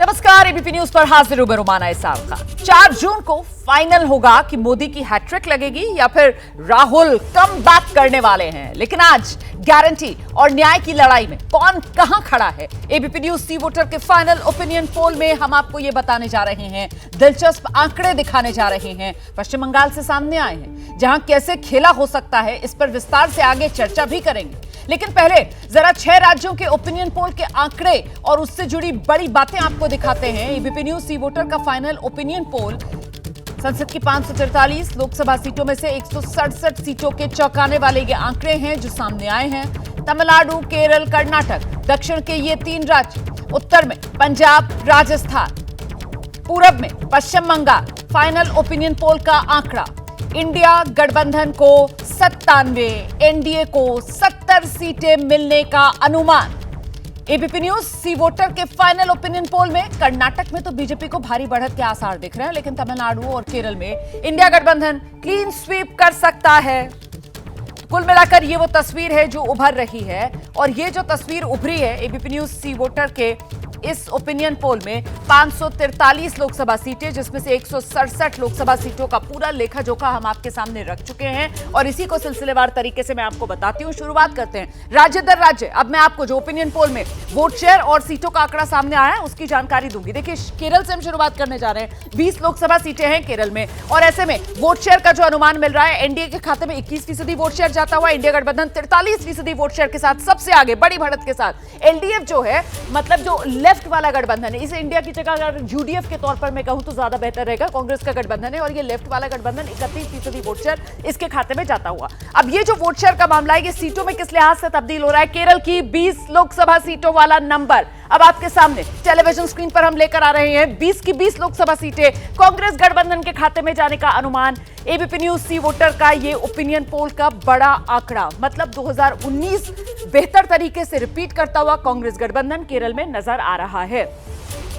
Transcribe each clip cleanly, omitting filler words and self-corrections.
नमस्कार, ABP news पर हाजिर हूं मैं रुमाना इसार खान। 4 जून को फाइनल होगा कि मोदी की हैट्रिक लगेगी या फिर राहुल कम बैक करने वाले हैं। लेकिन आज गारंटी और न्याय की लड़ाई में कौन कहां खड़ा है, एबीपी न्यूज सी वोटर के फाइनल ओपिनियन पोल में हम आपको ये बताने जा रहे हैं। दिलचस्प आंकड़े दिखाने जा रहे हैं, पश्चिम बंगाल से सामने आए हैं, जहां कैसे खेला हो सकता है इस पर विस्तार से आगे चर्चा भी करेंगे। लेकिन पहले जरा 6 राज्यों के ओपिनियन पोल के आंकड़े और उससे जुड़ी बड़ी बातें आपको दिखाते हैं। एबीपी न्यूज सी वोटर का फाइनल ओपिनियन पोल संसद की 543 लोकसभा सीटों में से 167 सीटों के चौंकाने वाले ये आंकड़े हैं जो सामने आए हैं। तमिलनाडु, केरल, कर्नाटक, दक्षिण के ये 3 राज्य, उत्तर में पंजाब, राजस्थान, पूरब में पश्चिम बंगाल। फाइनल ओपिनियन पोल का आंकड़ा, इंडिया गठबंधन को 97, एनडीए को 70 सीटें मिलने का अनुमान। एबीपी न्यूज सी वोटर के फाइनल ओपिनियन पोल में कर्नाटक में तो बीजेपी को भारी बढ़त के आसार दिख रहे हैं, लेकिन तमिलनाडु और केरल में इंडिया गठबंधन क्लीन स्वीप कर सकता है। कुल मिलाकर ये वो तस्वीर है जो उभर रही है, और ये जो तस्वीर उभरी है एबीपी न्यूज सी वोटर के इस ओपिनियन पोल में 543 लोकसभा सीटें, जिसमें से 167 लोकसभा सीटों का पूरा लेखा जोखा हम आपके सामने रख चुके हैं, और इसी को सिलसिलेवार तरीके से मैं आपको बताती हूं। शुरुआत करते हैं राज्य दर राज्य। अब मैं आपको जो ओपिनियन पोल में वोट शेयर और सीटों का आंकड़ा सामने आया है उसकी जानकारी दूंगी। देखिए, केरल से हम शुरुआत करने जा रहे हैं। 20 लोकसभा सीटें हैं केरल में, और ऐसे में वोट शेयर का जो अनुमान मिल रहा है, एनडीए के खाते में 21% वोट शेयर जाता हुआ, इंडिया गठबंधन 43% वोट शेयर के साथ सबसे आगे बड़ी बढ़त के साथ। एलडीएफ जो है, मतलब जो लेफ्ट वाला गठबंधन है, इसे इंडिया की जगह अगर यूडीएफ के तौर पर मैं कहूं तो ज्यादा बेहतर रहेगा, कांग्रेस का गठबंधन है, और ये लेफ्ट वाला गठबंधन 31% वोट शेयर इसके खाते में जाता हुआ। अब ये जो वोट शेयर का मामला है, ये सीटों में किस लिहाज से तब्दील हो रहा है, केरल की 20 लोकसभा सीटों वाला नंबर अब आपके सामने टेलीविजन स्क्रीन पर हम लेकर आ रहे हैं। 20 की 20 लोकसभा सीटें कांग्रेस गठबंधन के खाते में जाने का अनुमान। एबीपी न्यूज सी वोटर का ये ओपिनियन पोल का बड़ा आंकड़ा, मतलब 2019 बेहतर तरीके से रिपीट करता हुआ कांग्रेस गठबंधन केरल में नजर आ रहा है।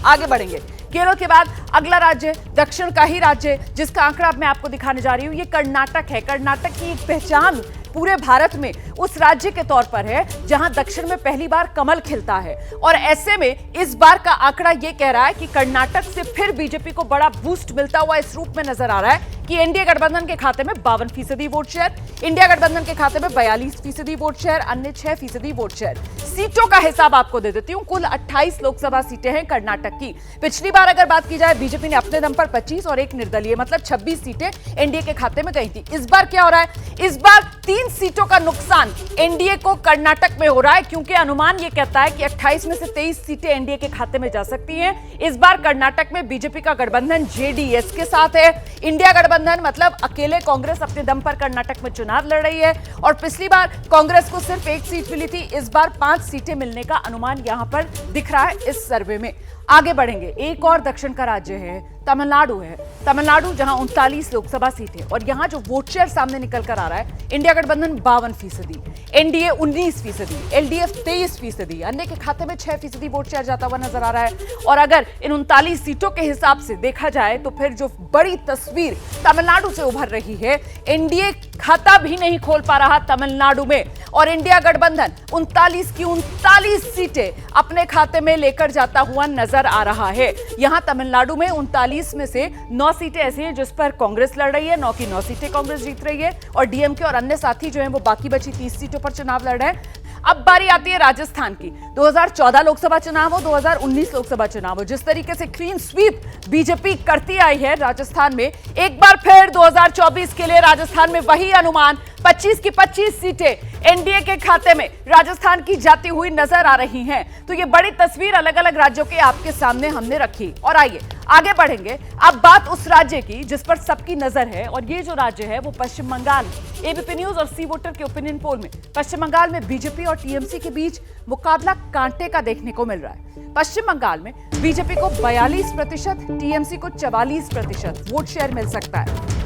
आगे बढ़ेंगे, केरल के बाद अगला राज्य दक्षिण का ही राज्य जिसका आंकड़ा अब मैं आपको दिखाने जा रही हूं, ये कर्नाटक है। कर्नाटक की एक पहचान पूरे भारत में उस राज्य के तौर पर है जहां दक्षिण में पहली बार कमल खिलता है, और ऐसे में इस बार का आंकड़ा यह कह रहा है कि कर्नाटक से फिर बीजेपी को बड़ा बूस्ट मिलता हुआ इस रूप में नजर आ रहा है कि एनडीए गठबंधन के खाते में 52% वोट शेयर, इंडिया गठबंधन के खाते में 42% वोट शेयर, अन्य 6% वोट शेयर। सीटों का हिसाब आपको दे देती हूं। कुल 28 लोकसभा सीटें हैं कर्नाटक की। पिछली बार अगर बात की जाए, बीजेपी ने अपने दम पर 25 और एक निर्दलीय, मतलब 26 सीटें एनडीए के खाते में गई थी। इस बार क्या हो रहा है, इस बार 3 सीटों का नुकसान एनडीए को कर्नाटक में हो रहा है, क्योंकि अनुमान यह कहता है कि 28 में से 23 सीटें एनडीए के खाते में जा सकती हैं। इस बार कर्नाटक में बीजेपी का गठबंधन जेडीएस के साथ है। इंडिया गठबंधन मतलब अकेले कांग्रेस अपने दम पर कर्नाटक में चुनाव लड़ रही है, और पिछली बार कांग्रेस को सिर्फ 1 सीट मिली थी, इस बार 5 सीटें मिलने का अनुमान यहां पर दिख रहा है इस सर्वे में। आगे बढ़ेंगे, एक और दक्षिण का राज्य है तमिलनाडु है। तमिलनाडु जहां 39 लोकसभा सीटें, और यहां जो वोट शेयर सामने निकल कर आ रहा है, इंडिया गठबंधन 52%, एनडीए 19%, एलडीएफ 23%, अन्य के खाते में 6% वोट शेयर जाता हुआ नजर आ रहा है। और अगर इन 39 सीटों के हिसाब से देखा जाए तो फिर जो बड़ी तस्वीर तमिलनाडु से उभर रही है, एनडीए खाता भी नहीं खोल पा रहा तमिलनाडु में, और इंडिया गठबंधन 39 की 39 सीटें अपने खाते में लेकर जाता हुआ नजर आ रहा है। यहां तमिलनाडु में 39 में से 9 सीटें ऐसी हैं जिस पर कांग्रेस लड़ रही है, 9 की 9 सीटें कांग्रेस जीत रही है, और डीएमके और अन्य साथी जो हैं वो बाकी बची 30 सीटों पर चुनाव लड़ रहे हैं। अब बारी आती है राजस्थान की। 2014 लोकसभा चुनाव हो, 2019 लोकसभा चुनाव हो, जिस तरीके से क्लीन स्वीप बीजेपी करती आई है राजस्थान में, एक बार फिर 2024 के लिए राजस्थान में वही अनुमान, 25 की 25 सीटें एनडीए के खाते में राजस्थान की जाती हुई नजर आ रही हैं। तो ये बड़ी तस्वीर अलग अलग राज्यों के आपके सामने हमने रखी, और आइए आगे बढ़ेंगे। अब बात उस राज्य की जिस पर सबकी नजर है, और ये जो राज्य है वो पश्चिम बंगाल। एबीपी न्यूज और सी वोटर के ओपिनियन पोल में पश्चिम बंगाल में बीजेपी और टीएमसी के बीच मुकाबला कांटे का देखने को मिल रहा है। पश्चिम बंगाल में बीजेपी को 42%, टीएमसी को 44% वोट शेयर मिल सकता है।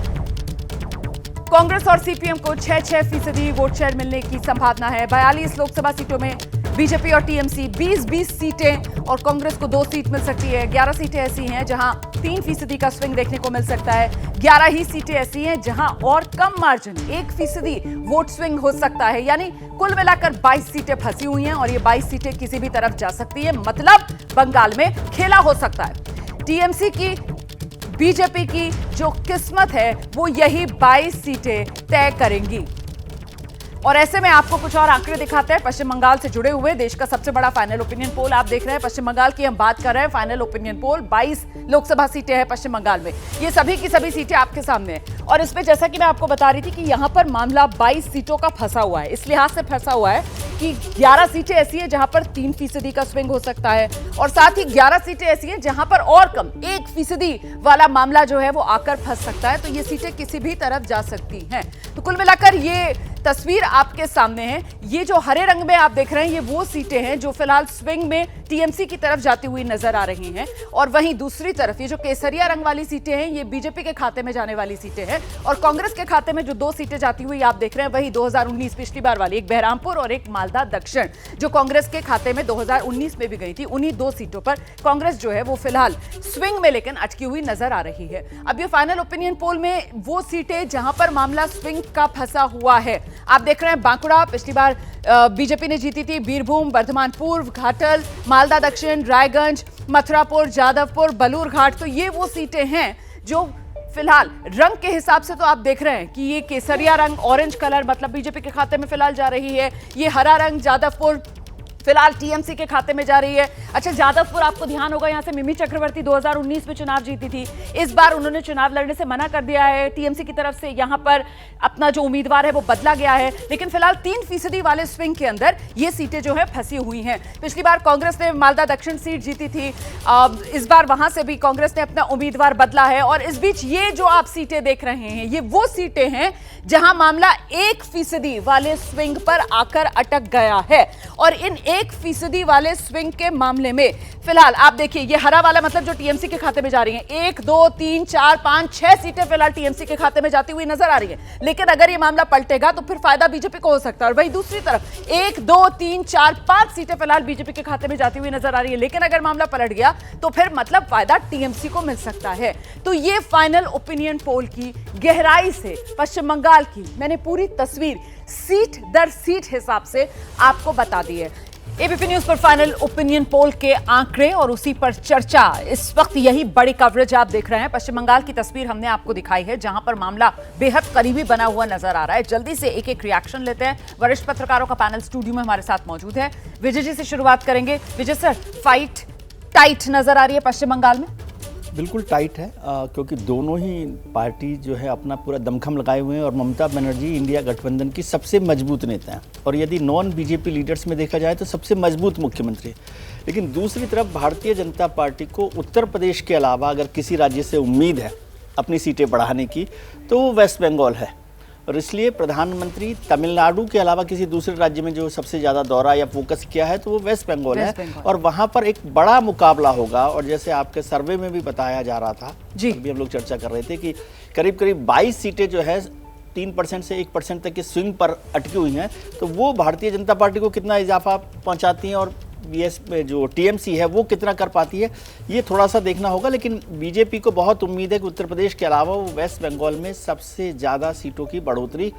कांग्रेस और सीपीएम को 6-6% वोट शेयर मिलने की संभावना है। 42 लोकसभा सीटों में बीजेपी और टीएमसी 20-20 सीटें और कांग्रेस को 2 सीट मिल सकती है। 11 सीटें ऐसी हैं जहां 3% का स्विंग देखने को मिल सकता है। 11 ही सीटें ऐसी हैं जहां और कम मार्जिन 1% वोट स्विंग हो सकता है। यानी कुल मिलाकर 22 सीटें फंसी हुई हैं और ये 22 सीटें किसी भी तरफ जा सकती है। मतलब बंगाल में खेला हो सकता है। टीएमसी की, बीजेपी की जो किस्मत है वो यही 22 सीटें तय करेंगी। और ऐसे में आपको कुछ और आंकड़े दिखाते हैं पश्चिम बंगाल से जुड़े हुए। देश का सबसे बड़ा फाइनल ओपिनियन पोल आप देख रहे हैं। पश्चिम बंगाल की हम बात कर रहे हैं। फाइनल ओपिनियन पोल 22 लोकसभा सीटें हैं पश्चिम बंगाल में। ये सभी की सभी सीटें आपके सामने हैं। और इसमें जैसा कि मैं आपको बता रही थी कि यहां पर मामला 22 सीटों का फंसा हुआ है। इस लिहाज से फंसा हुआ है कि 11 सीटें ऐसी हैं जहां पर 3% का स्विंग हो सकता है और साथ ही 11 सीटें ऐसी हैं जहां पर और कम 1% वाला मामला जो है वो आकर फंस सकता है। तो ये सीटें किसी भी तरफ जा सकती हैं। तो कुल मिलाकर ये तस्वीर आपके सामने है। ये जो हरे रंग में आप देख रहे हैं ये वो सीटें हैं जो फिलहाल स्विंग में टीएमसी की तरफ जाती हुई नजर आ रही हैं और वहीं दूसरी तरफ ये जो केसरिया रंग वाली सीटें हैं ये बीजेपी के खाते में जाने वाली सीटें हैं और कांग्रेस के खाते में जो 2 सीटें जाती हुई आप देख रहे हैं वही 2019 पिछली बार वाली, एक बहरामपुर और एक मालदा दक्षिण जो कांग्रेस के खाते में 2019 में भी गई थी। उन्हीं 2 सीटों पर कांग्रेस जो है वो फिलहाल स्विंग में लेकिन अटकी हुई नजर आ रही है। अब ये फाइनल ओपिनियन पोल में वो सीटें जहां पर मामला स्विंग का फंसा हुआ है आप देख रहे हैं। बांकुड़ा पिछली बार बीजेपी ने जीती थी। बीरभूम, बर्धमान पूर्व, घाटल, मालदा दक्षिण, रायगंज, मथुरापुर, जादवपुर, बलूरघाट, तो ये वो सीटें हैं जो फिलहाल रंग के हिसाब से तो आप देख रहे हैं कि ये केसरिया रंग, ऑरेंज कलर मतलब बीजेपी के खाते में फिलहाल जा रही है। ये हरा रंग जादवपुर फिलहाल टीएमसी के खाते में जा रही है। अच्छा, जादवपुर आपको ध्यान होगा यहां से मिमी चक्रवर्ती 2019 में चुनाव जीती थी। इस बार उन्होंने चुनाव लड़ने से मना कर दिया है। टीएमसी की तरफ से यहां पर अपना जो उम्मीदवार है वो बदला गया है। लेकिन फिलहाल 3% वाले स्विंग के अंदर ये सीटें जो है फंसी हुई हैं। पिछली बार कांग्रेस ने मालदा दक्षिण सीट जीती थी। इस बार वहां से भी कांग्रेस ने अपना उम्मीदवार बदला है और इस बीच ये जो आप सीटें देख रहे हैं ये वो सीटें हैं जहां मामला 1% वाले स्विंग पर आकर अटक गया है। और इन 1% वाले स्विंग के मामले में फिलहाल आप देखिए ये हरा वाला मतलब जो टीएमसी के खाते में जा रही हैं 1, 2, 3, 4, 5, 6 सीटें फिलहाल टीएमसी के खाते में जाती हुई नजर आ रही है। लेकिन अगर ये मामला पलटेगा तो फिर फायदा बीजेपी को हो सकता है। और वहीं दूसरी तरफ 1, 2, 3, 4, 5 सीटें फिलहाल बीजेपी के खाते में जाती हुई नजर आ रही है। लेकिन अगर मामला पलट गया तो फिर मतलब फायदा टीएमसी को मिल सकता है। तो ये फाइनल ओपिनियन पोल की गहराई से पश्चिम बंगाल की मैंने पूरी तस्वीर सीट दर सीट हिसाब से आपको बता दी है। एबीपी न्यूज पर फाइनल ओपिनियन पोल के आंकड़े और उसी पर चर्चा, इस वक्त यही बड़ी कवरेज आप देख रहे हैं। पश्चिम बंगाल की तस्वीर हमने आपको दिखाई है जहां पर मामला बेहद करीबी बना हुआ नजर आ रहा है। जल्दी से एक एक रिएक्शन लेते हैं। वरिष्ठ पत्रकारों का पैनल स्टूडियो में हमारे साथ मौजूद है। विजय जी से शुरुआत करेंगे। विजय सर, फाइट टाइट नजर आ रही है पश्चिम बंगाल में? बिल्कुल टाइट है क्योंकि दोनों ही पार्टी जो है अपना पूरा दमखम लगाए हुए हैं और ममता बनर्जी इंडिया गठबंधन की सबसे मजबूत नेता हैं और यदि नॉन बीजेपी लीडर्स में देखा जाए तो सबसे मजबूत मुख्यमंत्री। लेकिन दूसरी तरफ भारतीय जनता पार्टी को उत्तर प्रदेश के अलावा अगर किसी राज्य से उम्मीद है अपनी सीटें बढ़ाने की तो वो वेस्ट बंगाल है और इसलिए प्रधानमंत्री तमिलनाडु के अलावा किसी दूसरे राज्य में जो सबसे ज़्यादा दौरा या फोकस किया है तो वो वेस्ट बंगाल है और वहाँ पर एक बड़ा मुकाबला होगा। और जैसे आपके सर्वे में भी बताया जा रहा था जी, अभी हम लोग चर्चा कर रहे थे कि करीब करीब 22 सीटें जो है 3% से 1% तक के स्विंग पर अटकी हुई हैं। तो वो भारतीय जनता पार्टी को कितना इजाफा पहुँचाती हैं और बीएस में जो टीएमसी है वो कितना कर पाती है ये थोड़ा सा देखना होगा। लेकिन बीजेपी को बहुत उम्मीद है कि उत्तर प्रदेश के अलावा वो वेस्ट बंगाल में सबसे ज़्यादा सीटों की बढ़ोतरी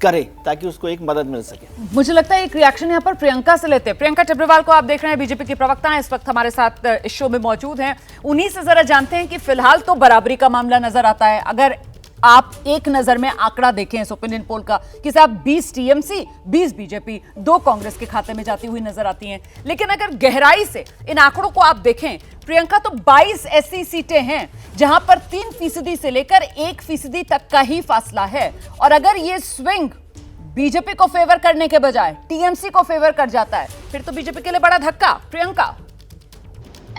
करे ताकि उसको एक मदद मिल सके। मुझे लगता है एक रिएक्शन यहाँ पर प्रियंका से लेते हैं। प्रियंका टिब्रेवाल को आप देख रहे हैं, बीजेपी की प्रवक्ता हैं, इस वक्त हमारे साथ इस शो में मौजूद हैं। उन्हीं से जरा जानते हैं कि फिलहाल तो बराबरी का मामला नजर आता है। अगर आप एक नजर में आंकड़ा देखें इस ओपिनियन पोल का कि साहब 20 टीएमसी 20 बीजेपी 2 कांग्रेस के खाते में जाती हुई नजर आती हैं। लेकिन अगर गहराई से इन आंकड़ों को आप देखें प्रियंका तो 22 ऐसी सीटें हैं जहां पर 3% से लेकर 1% तक का ही फासला है। और अगर ये स्विंग बीजेपी को फेवर करने के बजाय टीएमसी को फेवर कर जाता है फिर तो बीजेपी के लिए बड़ा धक्का। प्रियंका,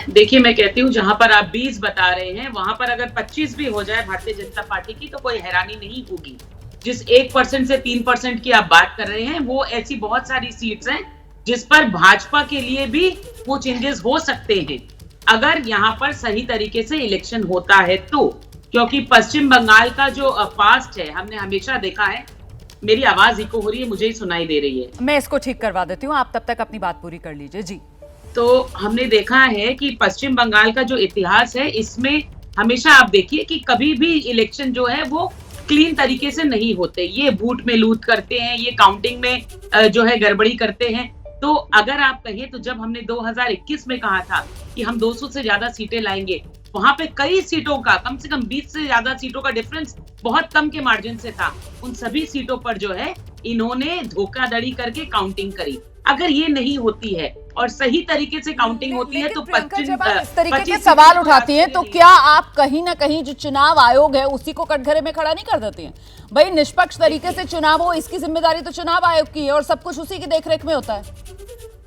देखिए मैं कहती हूँ जहां पर आप 20 बता रहे हैं वहां पर अगर 25 भी हो जाए भारतीय जनता पार्टी की तो कोई हैरानी नहीं होगी। जिस 1% से 3% की आप बात कर रहे हैं वो ऐसी बहुत सारी सीट्स हैं जिस पर भाजपा के लिए भी वो चेंजेस हो सकते हैं अगर यहाँ पर सही तरीके से इलेक्शन होता है तो। क्योंकि पश्चिम बंगाल का जो पास्ट है हमने हमेशा देखा है मेरी आवाज इको हो रही है, मुझे ही सुनाई दे रही है। मैं इसको ठीक करवा देती हूँ, आप तब तक अपनी बात पूरी कर लीजिए जी। तो हमने देखा है कि पश्चिम बंगाल का जो इतिहास है, इसमें हमेशा आप देखिए कि कभी भी इलेक्शन जो है वो क्लीन तरीके से नहीं होते। ये बूथ में लूट करते हैं, ये काउंटिंग में जो है गड़बड़ी करते हैं। तो अगर आप कहें तो जब हमने 2021 में कहा था कि हम 200 से ज्यादा सीटें लाएंगे, वहां पे कई सीटों का, कम से कम 20 से ज्यादा सीटों का डिफरेंस बहुत कम के मार्जिन से था। उन सभी सीटों पर जो है इन्होंने धोखाधड़ी करके काउंटिंग करी। अगर ये नहीं होती है और सही तरीके से काउंटिंग होती है तो प्रियंका, जब आप इस तरीके के सवाल उठाती हैं तो क्या आप कहीं ना कहीं जो चुनाव आयोग है उसी को कटघरे में खड़ा नहीं कर देती हैं? भाई निष्पक्ष तरीके से चुनाव हो, इसकी जिम्मेदारी तो चुनाव आयोग की है और सब कुछ उसी की देखरेख में होता है।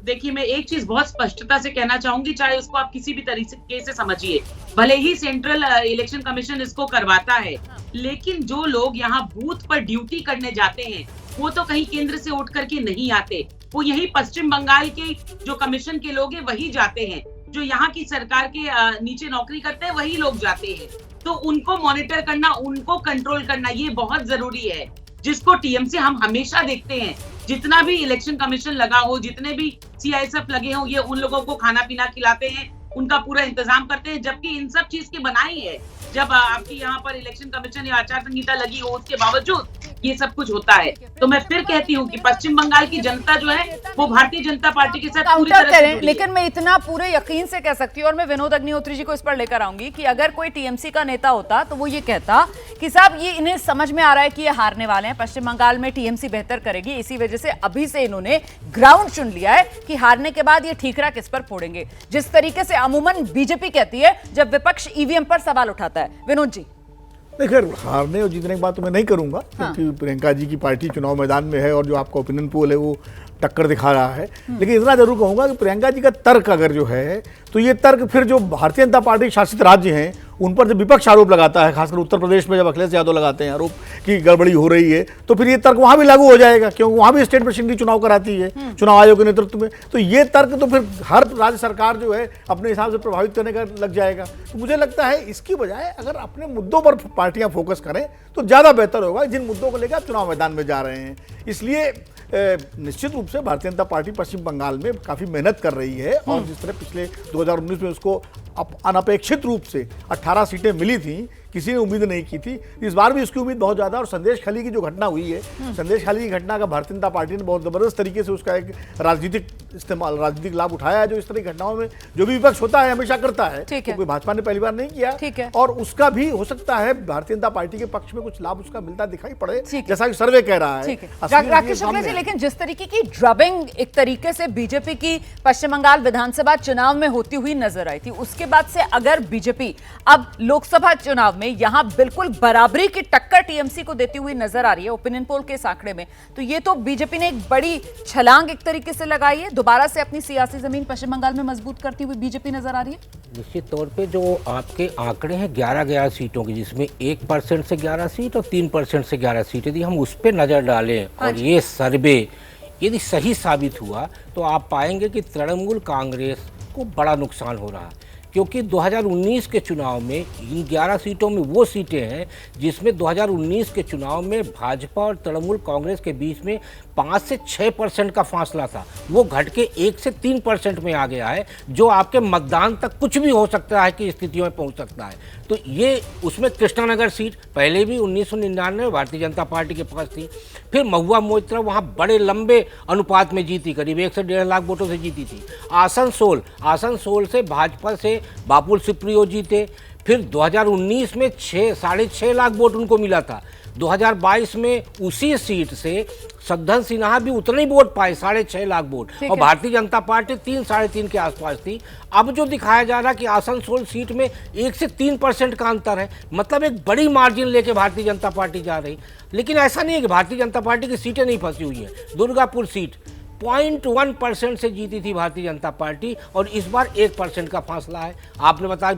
देखिए, मैं एक चीज बहुत स्पष्टता से कहना चाहूंगी, चाहे उसको आप किसी भी तरीके से समझिए, भले ही सेंट्रल इलेक्शन कमीशन इसको करवाता है, लेकिन जो लोग यहाँ बूथ पर ड्यूटी करने जाते हैं वो तो कहीं केंद्र से उठ करके नहीं आते। वो यही पश्चिम बंगाल के जो कमीशन के लोग हैं वही जाते हैं। जो यहाँ की सरकार के नीचे नौकरी करते हैं वही लोग जाते हैं। तो उनको मॉनिटर करना, उनको कंट्रोल करना, ये बहुत जरूरी है, जिसको टीएमसी हम हमेशा देखते हैं। जितना भी इलेक्शन कमीशन लगा हो, जितने भी सीआईएसएफ लगे हो, ये उन लोगों को खाना पीना खिलाते हैं, उनका पूरा इंतजाम करते हैं। जबकि इन सब चीज की बनाई है, जब आपकी यहाँ पर इलेक्शन कमीशन या आचार संहिता लगी हो, उसके बावजूद ये सब कुछ होता है। तो मैं फिर कहती हूँ कि पश्चिम बंगाल की जनता जो है वो भारतीय जनता पार्टी के साथ पूरी तरह से जुड़ी है। लेकिन मैं इतना पूरे यकीन से कह सकती हूँ, और मैं विनोद अग्निहोत्री जी को इस पर लेकर आऊंगी, कि अगर कोई टीएमसी का नेता होता तो वो ये कहता कि साहब ये इन्हें समझ में आ रहा है कि ये हारने वाले हैं, पश्चिम बंगाल में टीएमसी बेहतर करेगी, इसी वजह से अभी से इन्होंने ग्राउंड चुन लिया है कि हारने के बाद ये ठीकरा किस पर फोड़ेंगे, जिस तरीके से अमूमन बीजेपी कहती है जब विपक्ष ईवीएम पर सवाल उठाता है। विनोद जी, देखिए, हारने और जीतने की बात तो मैं नहीं करूंगा, क्योंकि प्रियंका जी की पार्टी चुनाव मैदान में है और जो आपका ओपिनियन पोल है वो टक्कर दिखा रहा है। लेकिन इतना जरूर कहूंगा कि प्रियंका जी का तर्क अगर जो है तो ये तर्क फिर जो भारतीय जनता पार्टी शासित राज्य हैं उन पर जब विपक्ष आरोप लगाता है, खासकर उत्तर प्रदेश में जब अखिलेश यादव लगाते हैं आरोप कि गड़बड़ी हो रही है, तो फिर ये तर्क वहां भी लागू हो जाएगा, क्योंकि वहां भी स्टेट प्रेसिडेंट चुनाव कराती है चुनाव आयोग के नेतृत्व में। तो ये तर्क तो फिर हर राज्य सरकार जो है अपने हिसाब से प्रभावित करने का लग जाएगा। तो मुझे लगता है इसकी बजाय अगर अपने मुद्दों पर पार्टियां फोकस करें तो ज्यादा बेहतर होगा, जिन मुद्दों को लेकर आप चुनाव मैदान में जा रहे हैं। इसलिए निश्चित रूप से भारतीय जनता पार्टी पश्चिम बंगाल में काफी मेहनत कर रही है, और जिस तरह पिछले 2019 में उसको अनपेक्षित रूप से 18 सीटें मिली थी, किसी ने उम्मीद नहीं की थी, इस बार भी उसकी उम्मीद बहुत ज्यादा। और संदेश खाली की जो घटना हुई है, संदेश खाली की घटना का भारतीय जनता पार्टी ने बहुत जबरदस्त तरीके से उसका एक राजनीतिक लाभ उठाया है, जो इस तरह की घटनाओं में जो भी विपक्ष होता है हमेशा करता है, तो कोई भाजपा ने पहली बार नहीं किया, और उसका भी हो सकता है भारतीय जनता पार्टी के पक्ष में कुछ लाभ उसका मिलता दिखाई पड़े, जैसा कि सर्वे कह रहा है। राकेश शुक्ला जी, लेकिन जिस तरीके की ड्रबिंग एक तरीके से बीजेपी की पश्चिम बंगाल विधानसभा चुनाव में होती हुई नजर आई थी, उसके बाद से अगर बीजेपी अब लोकसभा चुनाव में यहां बिल्कुल बराबरी की टक्कर टीएमसी को देती हुई नजर आ रही है ओपिनियन पोल के इस आंकड़े में, तो ये तो बीजेपी ने एक बड़ी छलांग एक तरीके से लगाई है, दोबारा से अपनी सियासी जमीन पश्चिम बंगाल में मजबूत करती हुई बीजेपी नजर आ रही है। निश्चित तौर पे जो आपके आंकड़े हैं 11 सीटों की, जिसमें 1% से 11 सीट और 3% से 11 सीटें थी, हम उस पर नजर डालें और ये सर्वे यदि सही साबित हुआ तो आप पाएंगे कि तृणमूल कांग्रेस को बड़ा नुकसान हो रहा है, क्योंकि 2019 के चुनाव में इन 11 सीटों में वो सीटें हैं जिसमें 2019 के चुनाव में भाजपा और तृणमूल कांग्रेस के बीच में 5 से 6% का फासला था, वो घट के 1 से 3% में आ गया है, जो आपके मतदान तक कुछ भी हो सकता है कि स्थितियों में पहुंच सकता है। तो ये उसमें कृष्णानगर सीट पहले भी 1999 में भारतीय जनता पार्टी के पास थी, फिर महुआ मोइत्रा वहाँ बड़े लंबे अनुपात में जीती, करीब 1 से 1.5 लाख वोटों से जीती थी। आसनसोल से भाजपा से बाबुल सुप्रियो जीते, फिर 2019 में 6.5 लाख वोट उनको मिला था। 2022 में उसी सीट से सद्धन सिन्हा भी उतने ही वोट पाए, 6.5 लाख वोट, और भारतीय जनता पार्टी 3-3.5 के आसपास थी। अब जो दिखाया जा रहा है कि आसनसोल सीट में 1 से 3% का अंतर है, मतलब एक बड़ी मार्जिन लेके भारतीय जनता पार्टी जा रही। लेकिन ऐसा नहीं है कि भारतीय जनता पार्टी की सीटें नहीं फंसी हुई हैं। दुर्गापुर सीट 0.1% से जीती थी भारतीय जनता पार्टी, और इस बार 1% का फासला है। आपने बताया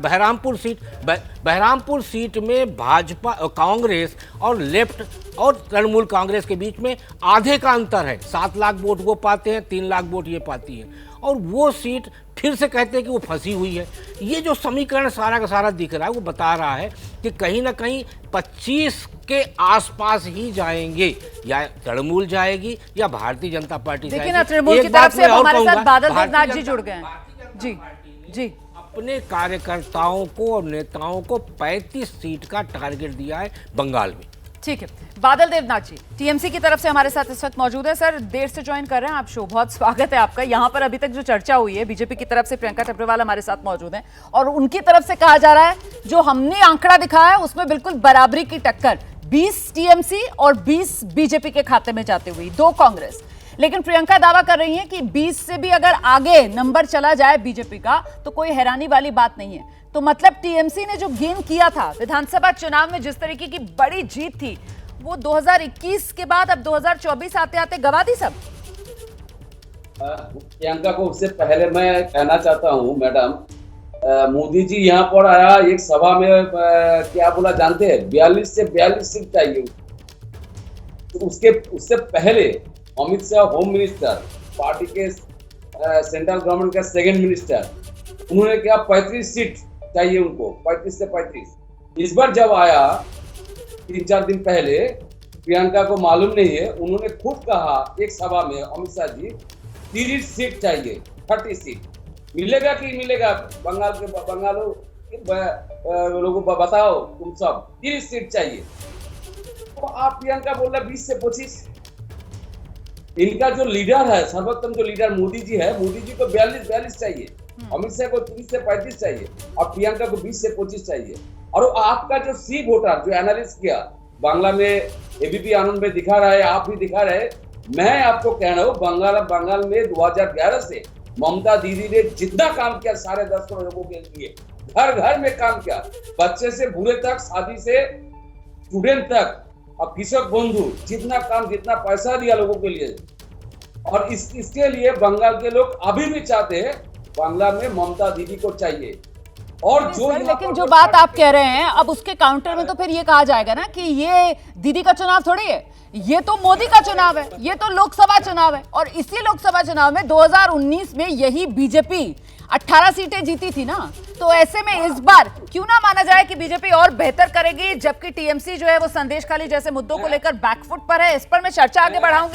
बहरामपुर सीट में भाजपा, कांग्रेस और लेफ्ट और तृणमूल कांग्रेस के बीच में आधे का अंतर है। 7 लाख वोट वो पाते हैं, 3 लाख वोट ये पाती है। और वो सीट फिर से कहते हैं कि वो फंसी हुई है। ये जो समीकरण सारा का सारा दिख रहा है वो बता रहा है कि कहीं ना कहीं 25 के आसपास ही जाएंगे, या तृणमूल जाएगी या भारतीय जनता पार्टी देखिए जाएगी। ना, तृणमूल एक की बात तरफ से मैं अब और हमारे कहूंगा, साथ बादल भारतीय देवनाथ जी जनता- जुड़ गए हैं। भारतीय जनता जी पार्टी ने जी अपने कार्यकर्ताओं को और नेताओं को 35 सीट का टारगेट दिया है बंगाल में। ठीक है, बादल देवनाथ जी टीएमसी की तरफ से हमारे साथ इस वक्त मौजूद है। सर, देर से ज्वाइन कर रहे हैं आप शो, बहुत स्वागत है आपका। यहाँ पर अभी तक जो चर्चा हुई है, बीजेपी की तरफ से प्रियंका टकरेवाल हमारे साथ मौजूद हैं और उनकी तरफ से कहा जा रहा है जो हमने आंकड़ा दिखाया है उसमें बिल्कुल बराबरी की टक्कर, 20 टीएमसी और 20 बीजेपी के खाते में जाते हुए 2 कांग्रेस। लेकिन प्रियंका दावा कर रही हैं कि 20 से भी अगर आगे नंबर चला जाए बीजेपी का तो कोई हैरानी वाली बात नहीं है। तो मतलब टीएमसी ने जो गेन किया था विधानसभा चुनाव में, जिस तरीके की बड़ी जीत थी, वो 2021 के बाद अब 2024 आते आते गवा दी सब। प्रियंका को उससे पहले मैं कहना चाहता हूँ मैडम, मोदी जी यहाँ पर आया एक सभा में क्या बोला जानते हैं, 42 से 42 सीट चाहिए। तो उससे पहले Amit Shah home minister, party के सेंट्रल गवर्नमेंट का सेकंड मिनिस्टर, उन्होंने क्या 35 सीट चाहिए उनको, 35 से 35। इस बार जब आया 3-4 दिन पहले, प्रियंका को मालूम नहीं है, उन्होंने खुद कहा एक सभा में, अमित शाह जी 30 सीट चाहिए, 30 सीट मिलेगा कि मिलेगा, बंगालों लोगों को बताओ, तुम सब 30 सीट चाहिए। तो आप प्रियंका बोल रहे 20 से 25। इनका जो लीडर है, सर्वोत्तम जो लीडर मोदी जी है, मोदी जी को 42 चाहिए, अमित शाह को 30 से 35 चाहिए और प्रियंका को 20 से 25 चाहिए। और आपका जो सी वोटर जो एनालिसिस किया, बांग्ला में एबीपी आनंद में दिखा रहा है, आप भी दिखा रहे, मैं आपको कह रहा हूँ बंगाल में 2011 से ममता दीदी ने जितना काम किया 10.5 करोड़ लोगों के लिए, घर घर में काम किया, बच्चे से बूढ़े तक, शादी से स्टूडेंट तक, और कृषक बंधु, जितना काम, जितना पैसा दिया लोगों के लिए। और इसके लिए बंगाल के लोग अभी भी चाहते हैं, बांग्ला में ममता दीदी को चाहिए। और जो लेकिन जो बात आप कह रहे हैं, अब उसके काउंटर में तो फिर ये कहा जाएगा ना कि ये दीदी का चुनाव थोड़ी है, ये तो मोदी का चुनाव है, ये तो लोकसभा चुनाव है। और इसी लोकसभा चुनाव में 2019 में यही बीजेपी 18 सीटें जीती थी ना। तो ऐसे में इस बार क्यों ना माना जाए कि बीजेपी और बेहतर करेगी, जबकि टीएमसी जो है वो संदेश खाली जैसे मुद्दों को लेकर बैकफुट पर है। इस पर मैं चर्चा आगे बढ़ाऊंगी।